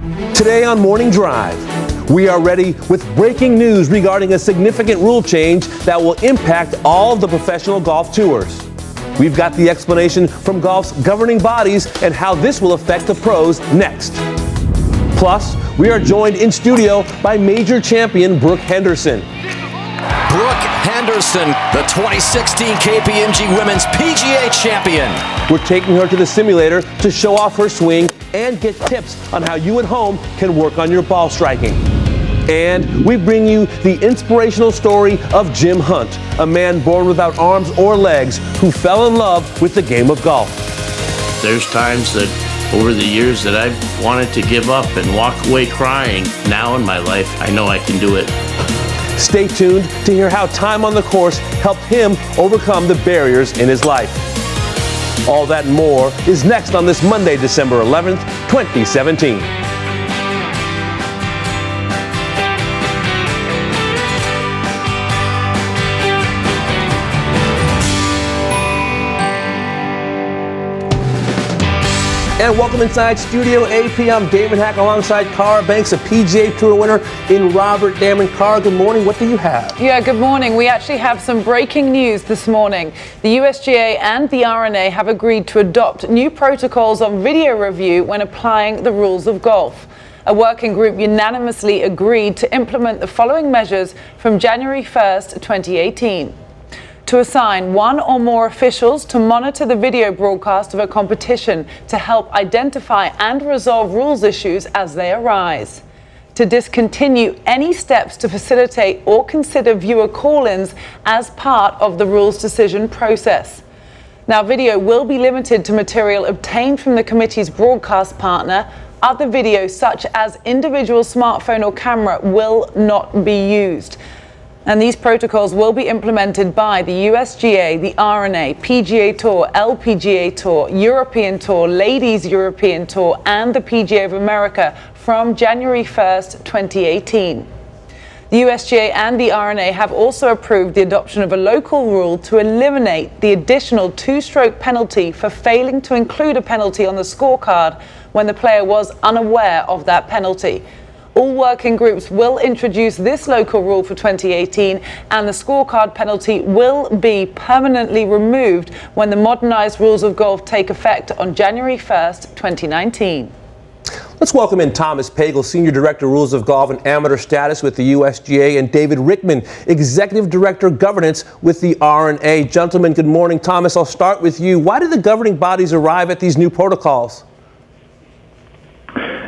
Today on Morning Drive, we are ready with breaking news regarding a significant rule change that will impact all of the professional golf tours. We've got the explanation from golf's governing bodies and how this will affect the pros next. Plus, we are joined in studio by major champion Brooke Henderson. Brooke Henderson, the 2016 KPMG Women's PGA Champion. We're taking her to the simulator to show off her swing and get tips on how you at home can work on your ball striking. And we bring you the inspirational story of Jim Hunt, a man born without arms or legs who fell in love with the game of golf. There's times that over the years that I've wanted to give up and walk away crying. Now in my life, I know I can do it. Stay tuned to hear how time on the course helped him overcome the barriers in his life. All that and more is next on this Monday, December 11th, 2017. And welcome inside Studio AP. I'm David Hack alongside Cara Banks, a PGA Tour winner in Robert Damon. Cara, good morning. What do you have? Yeah, good morning. We actually have some breaking news this morning. The USGA and the R&A have agreed to adopt new protocols on video review when applying the rules of golf. A working group unanimously agreed to implement the following measures from January 1st, 2018. To assign one or more officials to monitor the video broadcast of a competition to help identify and resolve rules issues as they arise. To discontinue any steps to facilitate or consider viewer call-ins as part of the rules decision process. Now, video will be limited to material obtained from the committee's broadcast partner. Other video, such as individual smartphone or camera, will not be used. And these protocols will be implemented by the USGA, the R&A, PGA Tour, LPGA Tour, European Tour, Ladies European Tour, and the PGA of America from January 1st, 2018. The USGA and the R&A have also approved the adoption of a local rule to eliminate the additional two-stroke penalty for failing to include a penalty on the scorecard when the player was unaware of that penalty. All working groups will introduce this local rule for 2018, and the scorecard penalty will be permanently removed when the modernized rules of golf take effect on January 1st, 2019. Let's welcome in Thomas Pagel, Senior Director, Rules of Golf and Amateur Status with the USGA, and David Rickman, Executive Director, Governance with the R&A. Gentlemen, good morning. Thomas, I'll start with you. Why did the governing bodies arrive at these new protocols?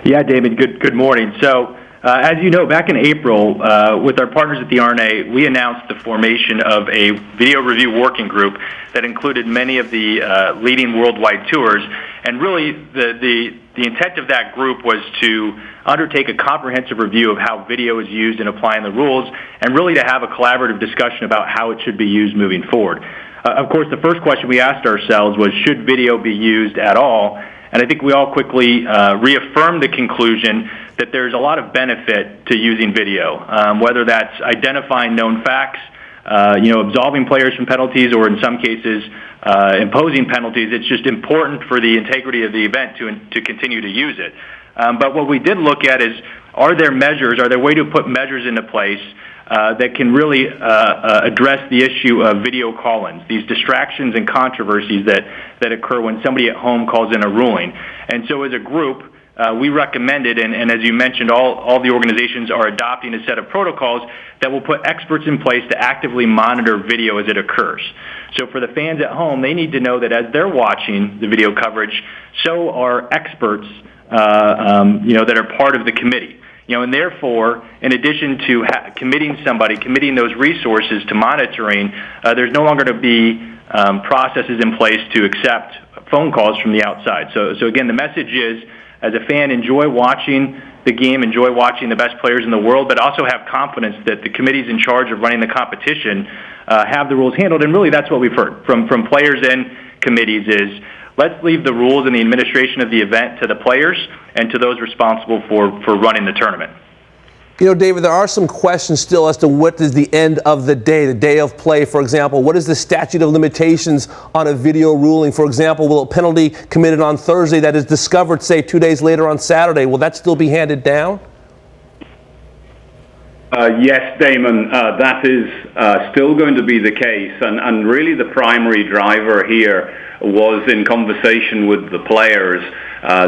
Yeah, David, good morning. So, as you know, back in April, with our partners at the R&A, we announced the formation of a video review working group that included many of the leading worldwide tours. And really, the intent of that group was to undertake a comprehensive review of how video is used in applying the rules, and really to have a collaborative discussion about how it should be used moving forward. Of course, the first question we asked ourselves was, should video be used at all? And I think we all quickly reaffirmed the conclusion that there's a lot of benefit to using video, whether that's identifying known facts, absolving players from penalties, or in some cases imposing penalties. It's just important for the integrity of the event to continue to use it. But what we did look at is, are there way to put measures into place that can really address the issue of video call-ins, these distractions and controversies that occur when somebody at home calls in a ruling. And so as a group, we recommended, and as you mentioned, all the organizations are adopting a set of protocols that will put experts in place to actively monitor video as it occurs. So for the fans at home, they need to know that as they're watching the video coverage, so are experts that are part of the committee. And therefore, in addition to committing those resources to monitoring, there's no longer to be processes in place to accept phone calls from the outside. So again, the message is, as a fan, enjoy watching the game, enjoy watching the best players in the world, but also have confidence that the committees in charge of running the competition have the rules handled. And really, that's what we've heard from players and committees is, let's leave the rules and the administration of the event to the players and to those responsible for running the tournament. You know, David, there are some questions still as to what is the end of the day of play, for example. What is the statute of limitations on a video ruling? For example, will a penalty committed on Thursday that is discovered, say, 2 days later on Saturday, will that still be handed down? Yes, Damon, that is still going to be the case. And really the primary driver here was in conversation with the players.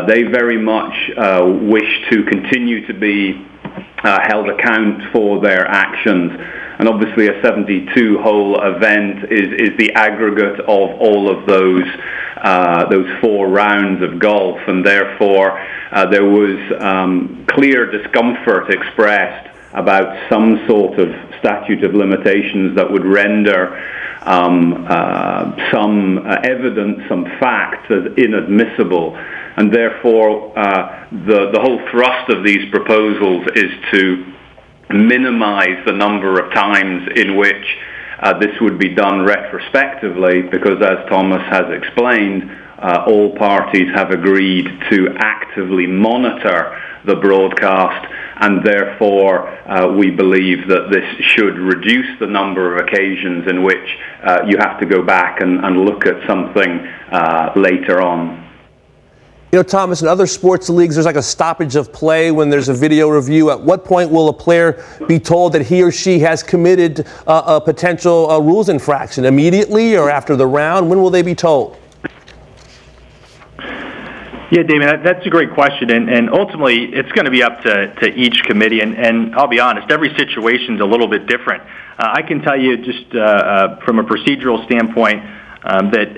They very much wish to continue to be held account for their actions. And obviously a 72-hole event is the aggregate of all of those 4 rounds of golf. And therefore there was clear discomfort expressed about some sort of statute of limitations that would render some evidence, some facts as inadmissible. And therefore, the whole thrust of these proposals is to minimize the number of times in which this would be done retrospectively, because as Thomas has explained, all parties have agreed to actively monitor the broadcast, and therefore we believe that this should reduce the number of occasions in which you have to go back and look at something later on. You know, Thomas, in other sports leagues, there's like a stoppage of play when there's a video review. At what point will a player be told that he or she has committed a potential rules infraction? Immediately or after the round? When will they be told? Yeah, Damon, that's a great question, and ultimately it's going to be up to each committee, and I'll be honest, every situation's a little bit different. I can tell you just from a procedural standpoint that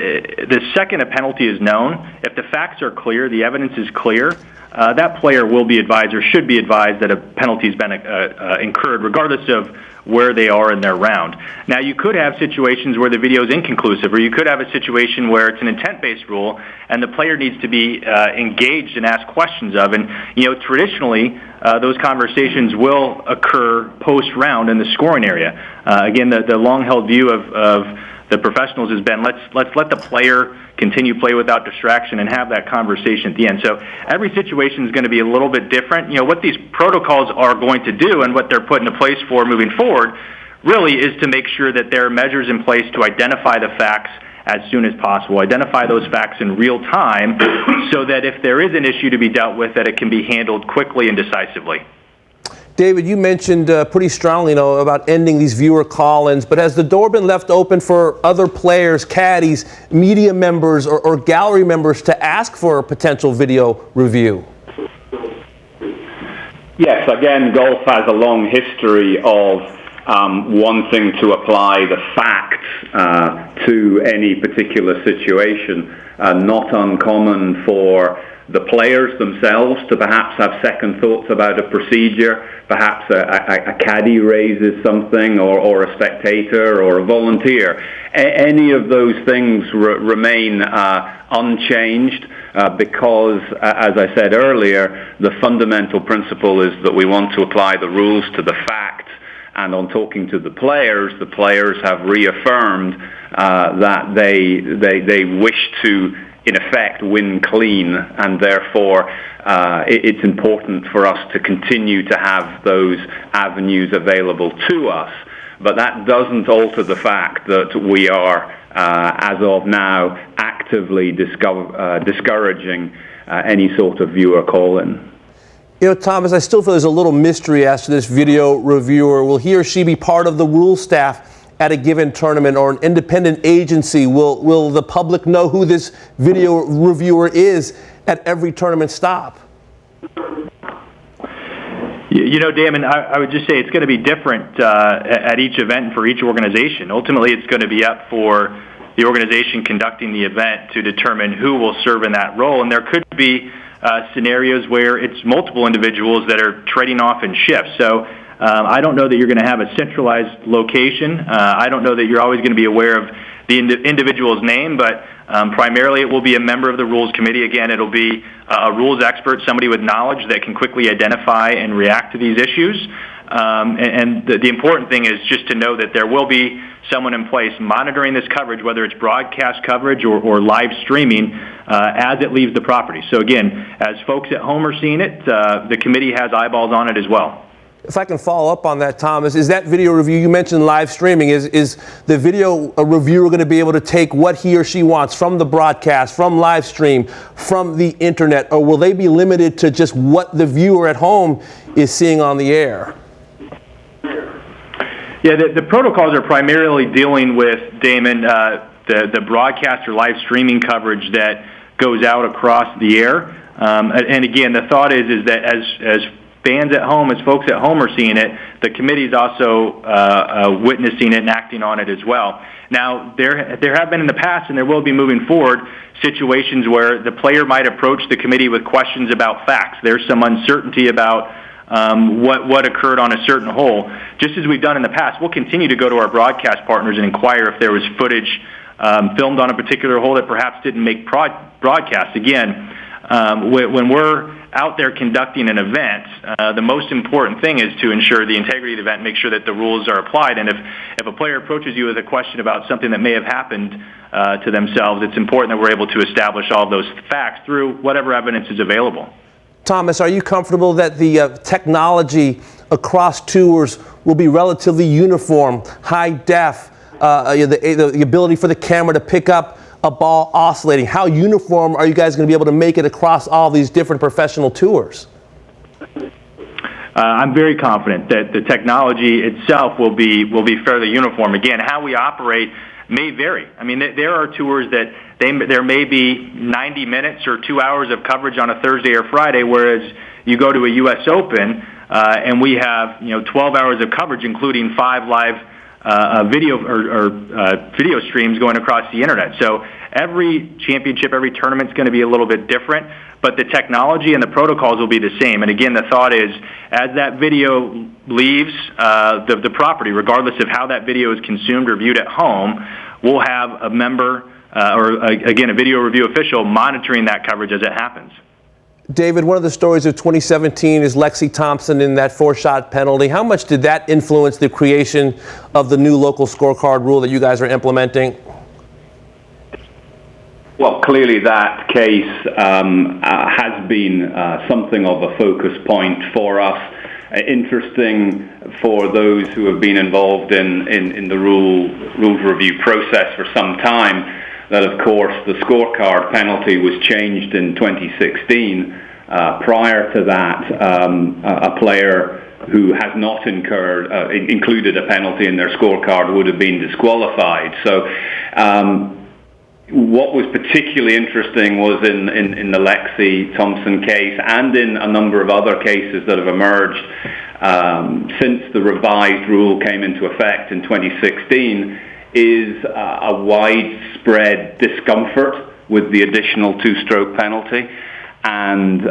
the second a penalty is known, if the facts are clear, the evidence is clear, that player will be advised or should be advised that a penalty has been incurred, regardless of where they are in their round. Now, you could have situations where the video is inconclusive, or you could have a situation where it's an intent-based rule and the player needs to be engaged and asked questions of. And, you know, traditionally, those conversations will occur post-round in the scoring area. Again, the long-held view of the professionals has been let's let the player continue play without distraction and have that conversation at the end. So every situation is going to be a little bit different. You know, what these protocols are going to do and what they're put into place for moving forward really is to make sure that there are measures in place to identify the facts as soon as possible, identify those facts in real time so that if there is an issue to be dealt with, that it can be handled quickly and decisively. David, you mentioned pretty strongly, about ending these viewer call-ins, but has the door been left open for other players, caddies, media members, or gallery members to ask for a potential video review? Yes, again, golf has a long history of wanting to apply the facts to any particular situation. Not uncommon for the players themselves to perhaps have second thoughts about a procedure. Perhaps a caddy raises something, or a spectator, or a volunteer. Any of those things remain unchanged because, as I said earlier, the fundamental principle is that we want to apply the rules to the facts. And on talking to the players have reaffirmed that they wish to, in effect, win clean, and therefore it's important for us to continue to have those avenues available to us. But that doesn't alter the fact that we are, as of now, actively discouraging any sort of viewer call-in. You know, Thomas, I still feel there's a little mystery as to this video reviewer. Will he or she be part of the rule staff at a given tournament, or an independent agency? Will the public know who this video reviewer is at every tournament stop? You know, Damon, I would just say it's going to be different at each event and for each organization. Ultimately, it's going to be up for the organization conducting the event to determine who will serve in that role. And there could be scenarios where it's multiple individuals that are trading off in shifts. So I don't know that you're going to have a centralized location. I don't know that you're always going to be aware of the individual's name, but primarily it will be a member of the Rules Committee. Again, it'll be a rules expert, somebody with knowledge that can quickly identify and react to these issues. And the important thing is just to know that there will be someone in place monitoring this coverage, whether it's broadcast coverage or live streaming, as it leaves the property. So again, as folks at home are seeing it, the committee has eyeballs on it as well. If I can follow up on that, Thomas, is that video review, you mentioned live streaming, is the video reviewer going to be able to take what he or she wants from the broadcast, from live stream, from the internet, or will they be limited to just what the viewer at home is seeing on the air? Yeah, the protocols are primarily dealing with, Damon, the broadcast or live streaming coverage that goes out across the air. And again, the thought is that as fans at home, as folks at home are seeing it, the committee is also witnessing it and acting on it as well. Now, there have been in the past, and there will be moving forward, situations where the player might approach the committee with questions about facts. There's some uncertainty about what occurred on a certain hole. Just as we've done in the past, we'll continue to go to our broadcast partners and inquire if there was footage filmed on a particular hole that perhaps didn't make broadcast. Again, when we're out there conducting an event, the most important thing is to ensure the integrity of the event, make sure that the rules are applied. And if a player approaches you with a question about something that may have happened to themselves, it's important that we're able to establish all of those facts through whatever evidence is available. Thomas, are you comfortable that the technology across tours will be relatively uniform, high def, the ability for the camera to pick up a ball oscillating? How uniform are you guys going to be able to make it across all these different professional tours? I'm very confident that the technology itself will be fairly uniform. Again, how we operate may vary. I mean, there are tours that there may be 90 minutes or 2 hours of coverage on a Thursday or Friday, whereas you go to a U.S. Open and we have 12 hours of coverage, including 5 live video streams going across the internet. So every championship, every tournament is going to be a little bit different, but the technology and the protocols will be the same. And again, the thought is, as that video leaves the property, regardless of how that video is consumed or viewed at home, we'll have a member again, a video review official monitoring that coverage as it happens. David, one of the stories of 2017 is Lexi Thompson in that 4-shot penalty. How much did that influence the creation of the new local scorecard rule that you guys are implementing? Well, clearly that case has been something of a focus point for us. Interesting for those who have been involved in the rules review process for some time, that of course the scorecard penalty was changed in 2016. Prior to that, a player who has not included a penalty in their scorecard would have been disqualified. So what was particularly interesting was in the Lexi Thompson case and in a number of other cases that have emerged since the revised rule came into effect in 2016 is a widespread discomfort with the additional 2-stroke penalty. And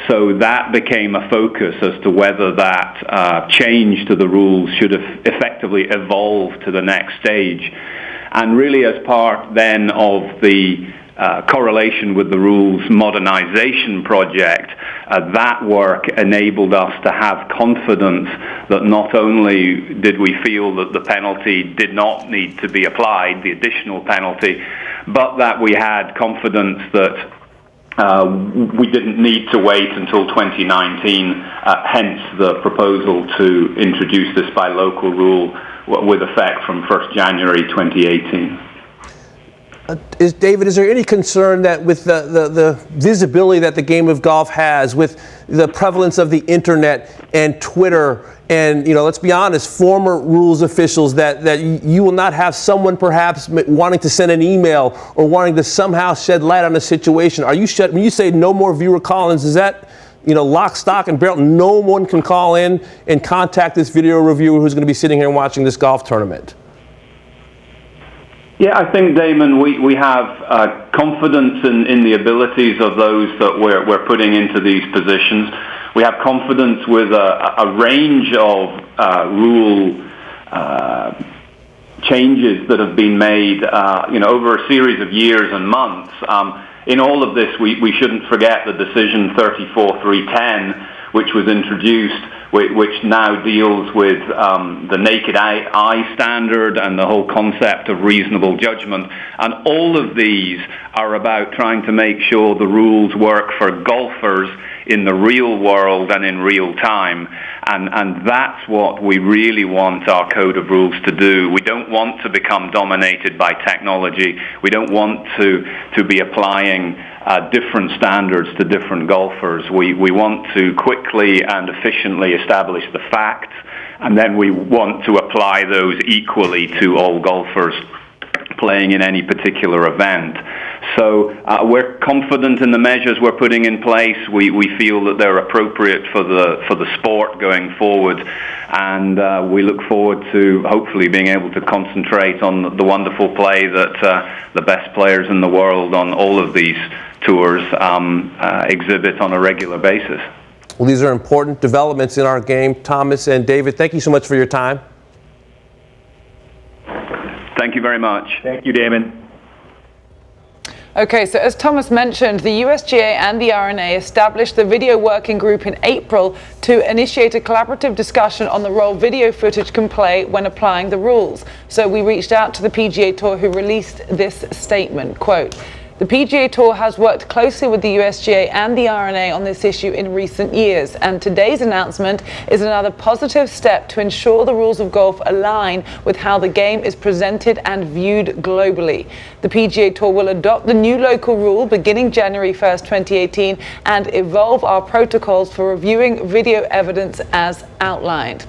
so that became a focus as to whether that change to the rules should have effectively evolved to the next stage. And really as part then of the correlation with the rules modernization project, that work enabled us to have confidence that not only did we feel that the penalty did not need to be applied, the additional penalty, but that we had confidence that we didn't need to wait until 2019, hence the proposal to introduce this by local rule with effect from 1st January 2018. David, is there any concern that with the visibility that the game of golf has, with the prevalence of the internet and Twitter and, let's be honest, former rules officials, that you will not have someone perhaps wanting to send an email or wanting to somehow shed light on a situation? Are you when you say no more viewer call-ins, is that lock, stock, and barrel? No one can call in and contact this video reviewer who's going to be sitting here and watching this golf tournament? Yeah, I think, Damon, we have confidence in the abilities of those that we're putting into these positions. We have confidence with a range of rule changes that have been made, over a series of years and months. In all of this, we shouldn't forget the decision 34-310, which was introduced, which now deals with the naked eye standard and the whole concept of reasonable judgment. And all of these are about trying to make sure the rules work for golfers in the real world and in real time. And that's what we really want our code of rules to do. We don't want to become dominated by technology. We don't want to be applying different standards to different golfers. We want to quickly and efficiently establish the facts, and then we want to apply those equally to all golfers playing in any particular event. So we're confident in the measures we're putting in place. We feel that they're appropriate for the sport going forward, and we look forward to hopefully being able to concentrate on the wonderful play that the best players in the world on all of these tours exhibit on a regular basis. Well, these are important developments in our game. Thomas and David, thank you so much for your time. Thank you very much. Thank you, Damon. Okay, so as Thomas mentioned, the USGA and the R&A established the video working group in April to initiate a collaborative discussion on the role video footage can play when applying the rules. So we reached out to the PGA Tour, who released this statement, quote, "The PGA Tour has worked closely with the USGA and the R&A on this issue in recent years, and today's announcement is another positive step to ensure the rules of golf align with how the game is presented and viewed globally. The PGA Tour will adopt the new local rule beginning January 1st, 2018, and evolve our protocols for reviewing video evidence as outlined."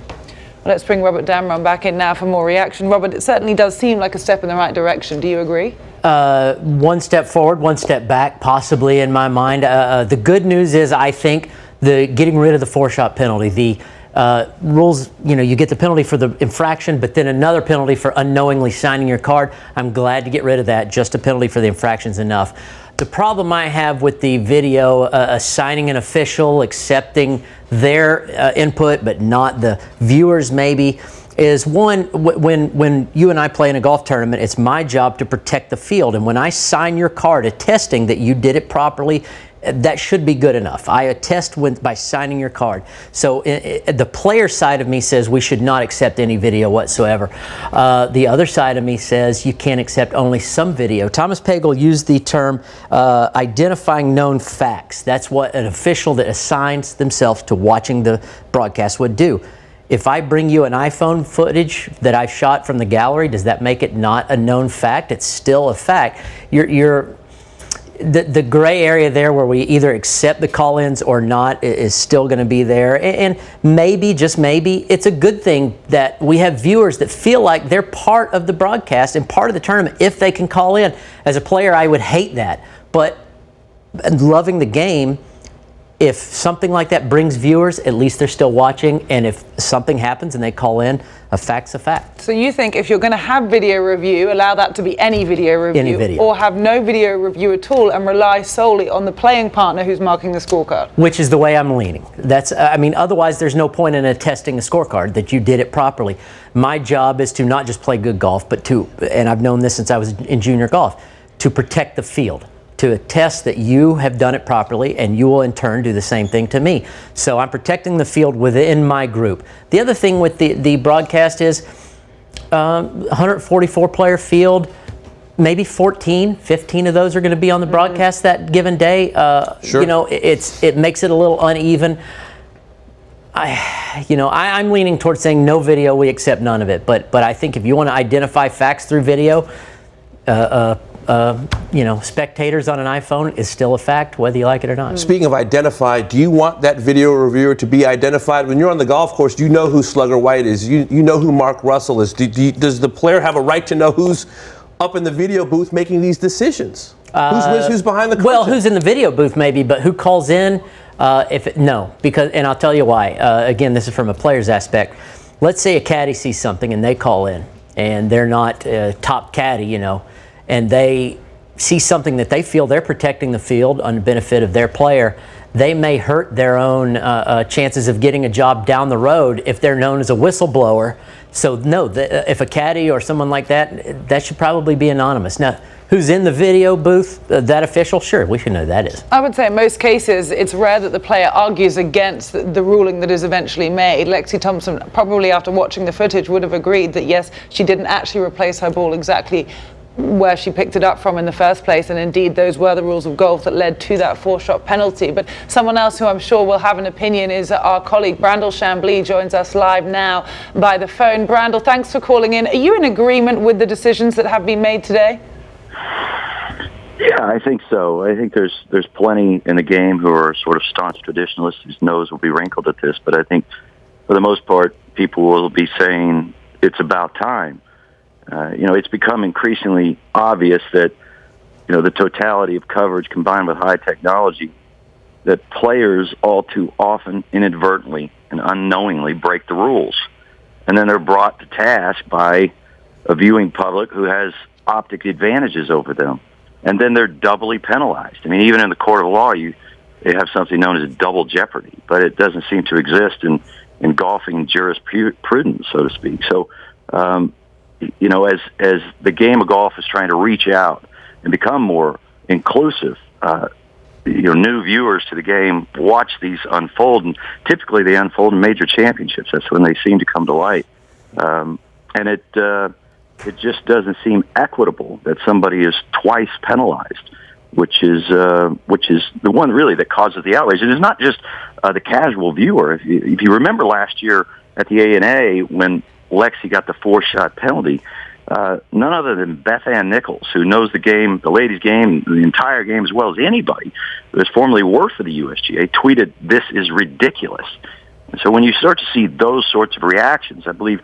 Well, let's bring Robert Damron back in now for more reaction. Robert, it certainly does seem like a step in the right direction. Do you agree? One step forward, one step back, possibly in my mind. The good news is, I think, the getting rid of the 4-shot penalty. The rules, you get the penalty for the infraction, but then another penalty for unknowingly signing your card. I'm glad to get rid of that. Just a penalty for the infraction's enough. The problem I have with the video assigning an official, accepting their input, but not the viewers maybe, is one, when you and I play in a golf tournament, it's my job to protect the field. And when I sign your card attesting that you did it properly, that should be good enough. I attest by signing your card. So the player side of me says we should not accept any video whatsoever. The other side of me says you can't accept only some video. Thomas Pagel used the term identifying known facts. That's what an official that assigns themselves to watching the broadcast would do. If I bring you an iPhone footage that I've shot from the gallery, does that make it not a known fact? It's still a fact. The gray area there where we either accept the call-ins or not is still going to be there. And maybe, just maybe, it's a good thing that we have viewers that feel like they're part of the broadcast and part of the tournament if they can call in. As a player, I would hate that. But loving the game, if something like that brings viewers, at least they're still watching. And if something happens and they call in, a fact's a fact. So you think if you're going to have video review, allow that to be any video review, any video, or have no video review at all and rely solely on the playing partner who's marking the scorecard? Which is the way I'm leaning. That's, I mean, otherwise there's no point in attesting a scorecard that you did it properly. My job is to not just play good golf, but to, and I've known this since I was in junior golf, to protect the field, to attest that you have done it properly, and you will in turn do the same thing to me. So I'm protecting the field within my group. The other thing with the broadcast is 144 player field, maybe 15 of those are going to be on the broadcast that given day. Sure. You know, it makes it a little uneven. I'm leaning towards saying no video, we accept none of it. But I think if you want to identify facts through video, spectators on an iPhone is still a fact, whether you like it or not. Speaking of identify, do you want that video reviewer to be identified? When you're on the golf course, you know who Slugger White is. You know who Mark Russell is. Does the player have a right to know who's up in the video booth making these decisions? Who's behind the curtain? Well, who's in the video booth maybe, but who calls in? No, because, and I'll tell you why. Again, this is from a player's aspect. Let's say a caddy sees something and they call in, and they're not top caddy, and they see something that they feel they're protecting the field on the benefit of their player. they may hurt their own chances of getting a job down the road if they're known as a whistleblower. So no, if a caddy or someone like that, that should probably be anonymous. Now, who's in the video booth, that official? Sure, we should know who that is. I would say in most cases, it's rare that the player argues against the ruling that is eventually made. Lexi Thompson, probably after watching the footage, would have agreed that yes, she didn't actually replace her ball exactly where she picked it up from in the first place, and indeed those were the rules of golf that led to that 4-shot penalty. But someone else who I'm sure will have an opinion is our colleague Brandel Chambly, joins us live now by the phone. Brandel, thanks for calling in. Are you in agreement with the decisions that have been made today? Yeah, I think so. I think there's plenty in the game who are sort of staunch traditionalists whose nose will be wrinkled at this, but I think for the most part people will be saying it's about time. It's become increasingly obvious that, the totality of coverage combined with high technology, that players all too often inadvertently and unknowingly break the rules. And then they're brought to task by a viewing public who has optic advantages over them. And then they're doubly penalized. I mean, even in the court of law, they have something known as double jeopardy, but it doesn't seem to exist in golfing jurisprudence, so to speak. So, as the game of golf is trying to reach out and become more inclusive, new viewers to the game watch these unfold, and typically they unfold in major championships. That's when they seem to come to light. And it just doesn't seem equitable that somebody is twice penalized, which is the one really that causes the outrage. And it's not just the casual viewer. If you remember last year at the A&A when Lexi got the 4-shot penalty, none other than Beth Ann Nichols, who knows the game, the ladies' game, the entire game as well as anybody who has formerly worked for the USGA, tweeted, "This is ridiculous." And so when you start to see those sorts of reactions, I believe,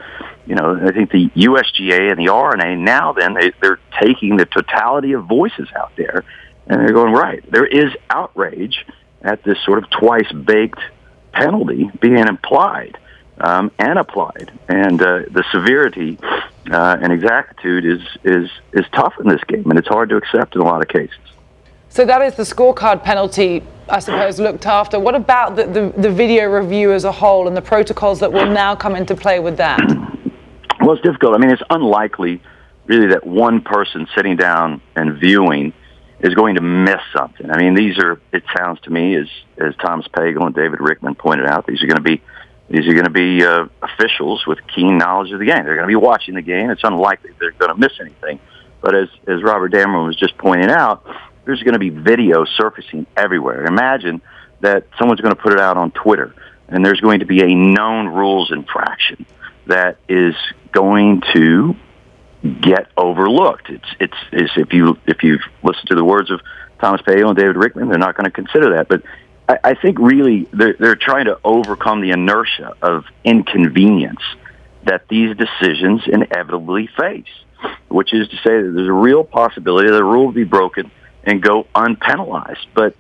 I think the USGA and the R&A now they're taking the totality of voices out there, and they're going, right, there is outrage at this sort of twice-baked penalty being implied. And applied, and the severity and exactitude is tough in this game, and it's hard to accept in a lot of cases. So that is the scorecard penalty, I suppose, looked after. What about the video review as a whole and the protocols that will now come into play with that? Well, it's difficult. I mean, it's unlikely, really, that one person sitting down and viewing is going to miss something. I mean, it sounds to me, as Thomas Pagel and David Rickman pointed out, these are going to be officials with keen knowledge of the game. They're going to be watching the game. It's unlikely they're going to miss anything. But as Robert Dameron was just pointing out, there's going to be video surfacing everywhere. Imagine that someone's going to put it out on Twitter, and there's going to be a known rules infraction that is going to get overlooked. It's if you've listened to the words of Thomas Pagel and David Rickman, they're not going to consider that. But I think really they're trying to overcome the inertia of inconvenience that these decisions inevitably face, which is to say that there's a real possibility that the rule will be broken and go unpenalized. But,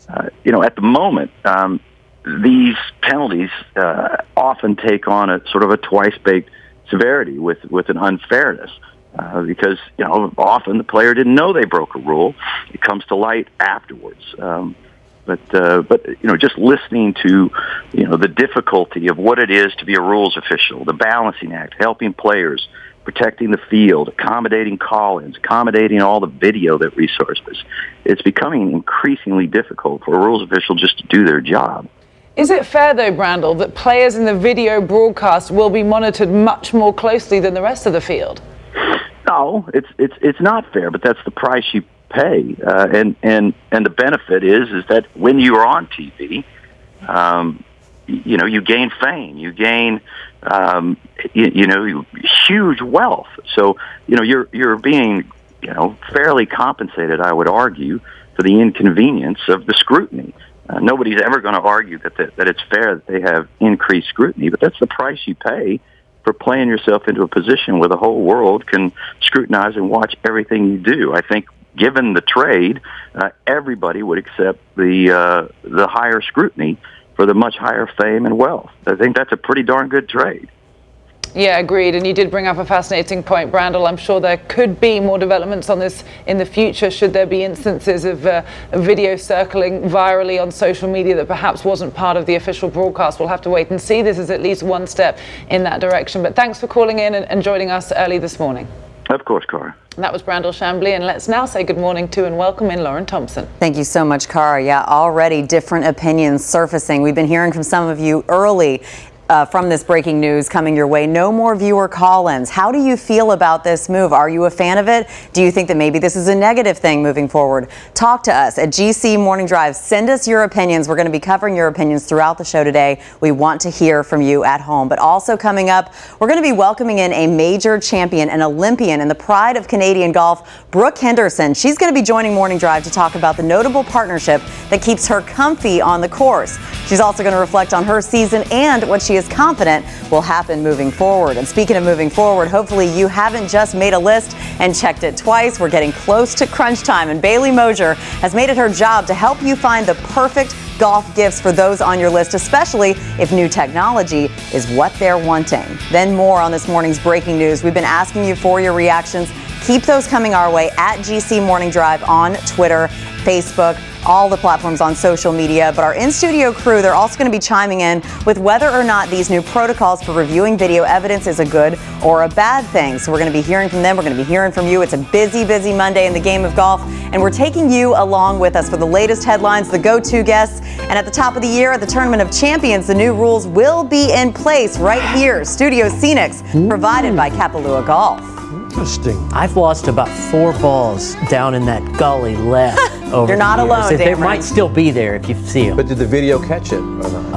at the moment, these penalties often take on a sort of a twice-baked severity with an unfairness. Because, often the player didn't know they broke a rule. It comes to light afterwards. But just listening to, the difficulty of what it is to be a rules official, the balancing act, helping players, protecting the field, accommodating call-ins, accommodating all the video that resurfaces, it's becoming increasingly difficult for a rules official just to do their job. Is it fair, though, Brandel, that players in the video broadcast will be monitored much more closely than the rest of the field? No, it's not fair, but that's the price you pay, and the benefit is that when you are on TV, you gain fame, you gain huge wealth. So you're being fairly compensated, I would argue, for the inconvenience of the scrutiny. Nobody's ever going to argue that it's fair that they have increased scrutiny, but that's the price you pay for playing yourself into a position where the whole world can scrutinize and watch everything you do. I think, given the trade, everybody would accept the higher scrutiny for the much higher fame and wealth. I think that's a pretty darn good trade. Yeah, agreed. And you did bring up a fascinating point, Brandel. I'm sure there could be more developments on this in the future should there be instances of video circling virally on social media that perhaps wasn't part of the official broadcast. We'll have to wait and see. This is at least one step in that direction. But thanks for calling in and joining us early this morning. Of course, Cara. That was Brandel Chambly, and let's now say good morning to and welcome in Lauren Thompson. Thank you so much, Cara. Yeah, already different opinions surfacing. We've been hearing from some of you early from this breaking news coming your way. No more viewer call-ins. How do you feel about this move? Are you a fan of it? Do you think that maybe this is a negative thing moving forward? Talk to us at GC Morning Drive. Send us your opinions. We're going to be covering your opinions throughout the show today. We want to hear from you at home. But also coming up, we're going to be welcoming in a major champion, an Olympian, and the pride of Canadian golf, Brooke Henderson. She's going to be joining Morning Drive to talk about the notable partnership that keeps her comfy on the course. She's also going to reflect on her season and what she is confident will happen moving forward. And speaking of moving forward, hopefully you haven't just made a list and checked it twice. We're getting close to crunch time, and Bailey Mosier has made it her job to help you find the perfect golf gifts for those on your list, especially if new technology is what they're wanting. Then more on this morning's breaking news. We've been asking you for your reactions. Keep those coming our way at GC Morning Drive on Twitter, Facebook, all the platforms on social media. But our in-studio crew, they're also going to be chiming in with whether or not these new protocols for reviewing video evidence is a good or a bad thing. So we're going to be hearing from them. We're going to be hearing from you. It's a busy, busy Monday in the game of golf, and we're taking you along with us for the latest headlines, the go-to guests, and at the top of the year at the Tournament of Champions, the new rules will be in place right here. Studio Scenics, provided by Kapalua Golf. Interesting. I've lost about 4 balls down in that gully left over You're not the years. alone, They Dameron. might still be there if you see them. But did the video catch it or not?